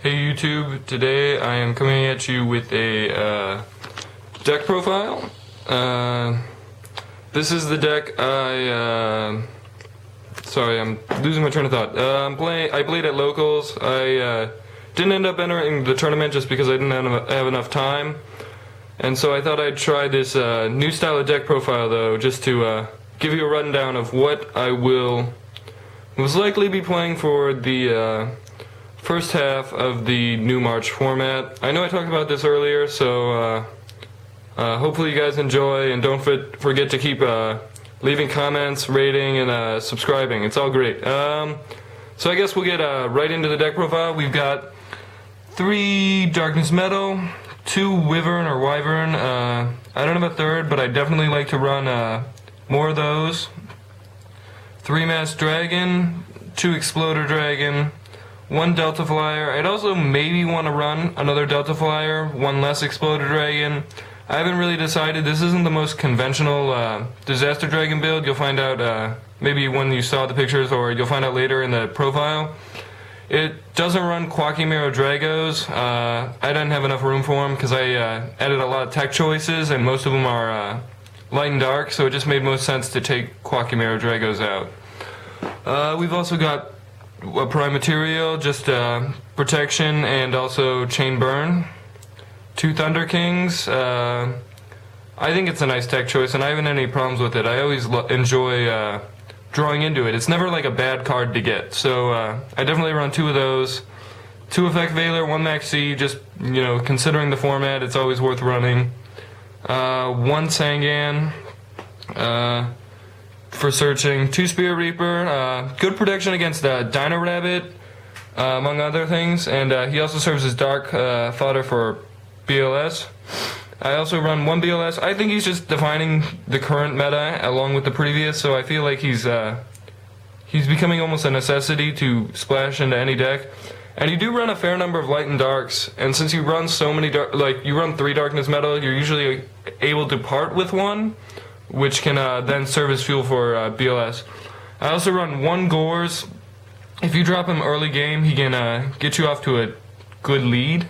Hey YouTube, today I am coming at you with a deck profile. This is the deck sorry, I'm losing my train of thought. I played at locals. I didn't end up entering the tournament just because I didn't have enough time. And so I thought I'd try this new style of deck profile though, just to give you a rundown of what I will most likely be playing for the first half of the new March format. I know I talked about this earlier, so hopefully you guys enjoy, and don't forget to keep leaving comments, rating, and subscribing. It's all great. So I guess we'll get right into the deck profile. We've got 3 Darkness Metal, 2 Wyvern or Wyvern. I don't have a third, but I definitely like to run more of those. 3 Masked Dragon, 2 Exploder Dragon, 1 Delta Flyer. I'd also maybe want to run another Delta Flyer, 1 less Exploder Dragon. I haven't really decided. This isn't the most conventional Disaster Dragon build. You'll find out maybe when you saw the pictures, or you'll find out later in the profile. It doesn't run Quackimero Dragos. I didn't have enough room for them because I added a lot of tech choices, and most of them are light and dark, so it just made most sense to take Quackimero Dragos out. We've also got a Prime Material, just protection and also Chain Burn. 2 Thunder Kings. I think it's a nice tech choice, and I haven't had any problems with it. I always enjoy drawing into it. It's never like a bad card to get, so I definitely run 2 of those. 2 Effect Veiler, 1 Maxi, just, you know, considering the format, it's always worth running. 1 Sangan for searching. 2 Spirit Reaper, good protection against Dino Rabbit, among other things, and he also serves as dark fodder for BLS. I also run 1 BLS. I think he's just defining the current meta along with the previous, so I feel like he's becoming almost a necessity to splash into any deck. And you do run a fair number of light and darks, and since you run so many you run 3 Darkness Metal, you're usually able to part with 1, which can then serve as fuel for BLS. I also run 1 Gores. If you drop him early game, he can get you off to a good lead.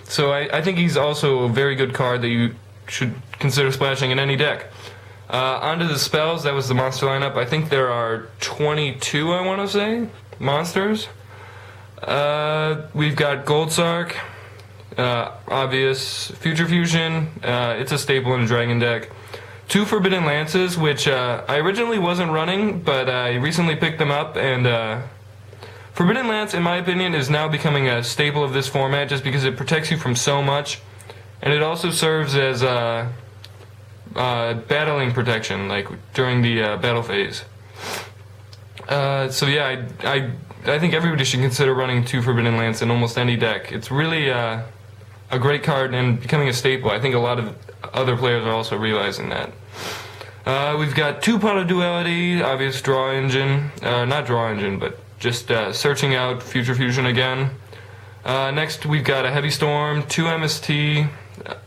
So I think he's also a very good card that you should consider splashing in any deck. Onto the spells, that was the monster lineup. I think there are 22, I want to say, monsters. We've got Gold Sark, obvious. Future Fusion, it's a staple in a dragon deck. 2 Forbidden Lances, which I originally wasn't running, but I recently picked them up, and Forbidden Lance, in my opinion, is now becoming a staple of this format just because it protects you from so much, and it also serves as battling protection, like during the battle phase. So yeah, I think everybody should consider running 2 Forbidden Lance in almost any deck. It's really a great card and becoming a staple. I think a lot of other players are also realizing that. We've got 2 Pot of Duality, obvious draw engine, not draw engine, but just searching out Future Fusion again. Next we've got a Heavy Storm, 2 MST,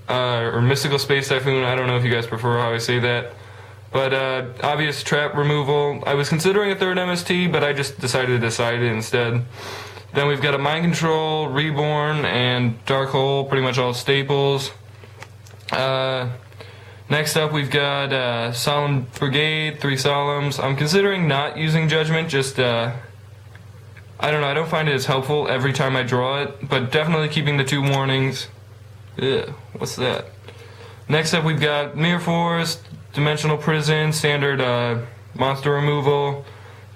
or Mystical Space Typhoon. I don't know if you guys prefer how I say that. But obvious trap removal. I was considering a 3rd MST, but I just decided to decide it instead. Then we've got a Mind Control, Reborn, and Dark Hole, pretty much all staples. Next up we've got Solemn Brigade, 3 Solemns. I'm considering not using Judgment, just I don't know, I don't find it as helpful every time I draw it, but definitely keeping the 2 warnings. Ugh, what's that? Next up we've got Mirror Forest, Dimensional Prison, standard monster removal,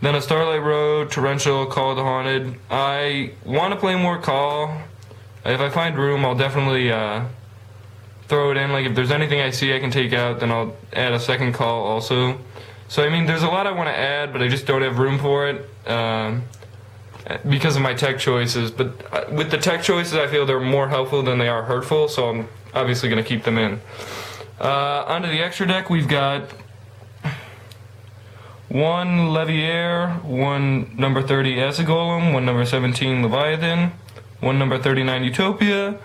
then a Starlight Road, Torrential, Call of the Haunted. I want to play more Call. If I find room, I'll definitely throw it in. Like, if there's anything I see I can take out, then I'll add a 2nd Call also. So I mean, there's a lot I want to add, but I just don't have room for it because of my tech choices. But with the tech choices, I feel they're more helpful than they are hurtful, so I'm obviously going to keep them in. Onto the extra deck, we've got 1 Leviair, 1 number 30 Acid Golem, 1 number 17 Leviathan, 1 number 39 Utopia,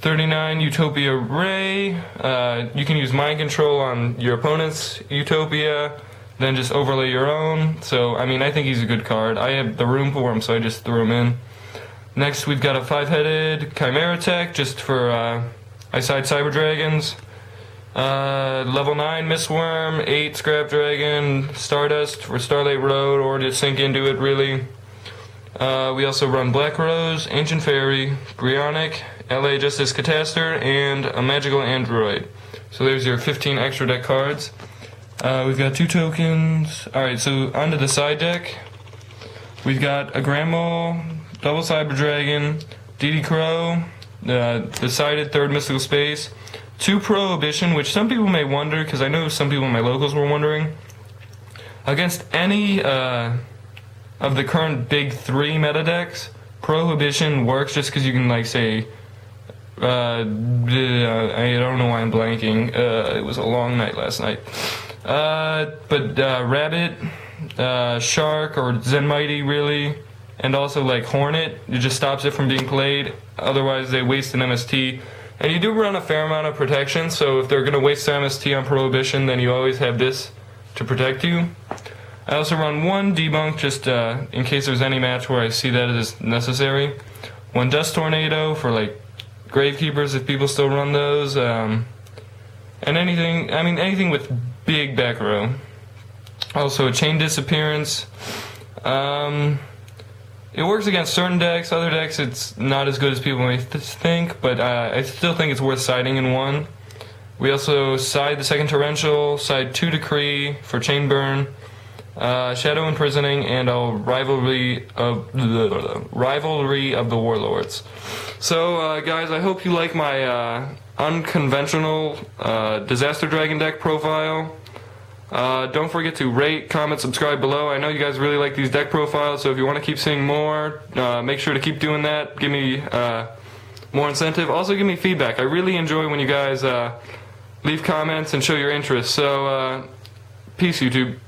39 Utopia Ray. You can use Mind Control on your opponent's Utopia, then just overlay your own. So, I mean, I think he's a good card. I have the room for him, so I just threw him in. Next, we've got a 5-headed Chimera Tech, just for Eyesight Cyber Dragons. Level 9 Mistworm, 8 Scrap Dragon, Stardust for Starlight Road, or to sink into it, really. We also run Black Rose, Ancient Fairy, Brionic, LA Justice Cataster, and a Magical Android. So there's your 15 extra deck cards. We've got 2 tokens. Alright, so onto the side deck. We've got a Grand Mole, Double Cyber Dragon, DD Crow, decided 3rd Mystical Space, 2 Prohibition, which some people may wonder, because I know some people in my locals were wondering. Against any of the current big 3 meta decks, Prohibition works just because you can, like, say, I don't know why I'm blanking. It was a long night last night. But Rabbit, Shark, or Zenmighty, really, and also like Hornet, it just stops it from being played. Otherwise, they waste an MST. And you do run a fair amount of protection, so if they're going to waste their MST on Prohibition, then you always have this to protect you. I also run 1 Debunk, just in case there's any match where I see that as necessary. 1 Dust Tornado for, like, Gravekeepers, if people still run those. And anything with big back row. Also, a Chain Disappearance. It works against certain decks. Other decks, it's not as good as people may think, but I still think it's worth siding in 1. We also side the 2nd Torrential, side 2 Decree for Chain Burn, Shadow Imprisoning, and a Rivalry of the Warlords. So, guys, I hope you like my unconventional Disaster Dragon deck profile. Don't forget to rate, comment, subscribe below. I know you guys really like these deck profiles, so if you want to keep seeing more, make sure to keep doing that. Give me more incentive. Also, give me feedback. I really enjoy when you guys leave comments and show your interest. So, peace, YouTube.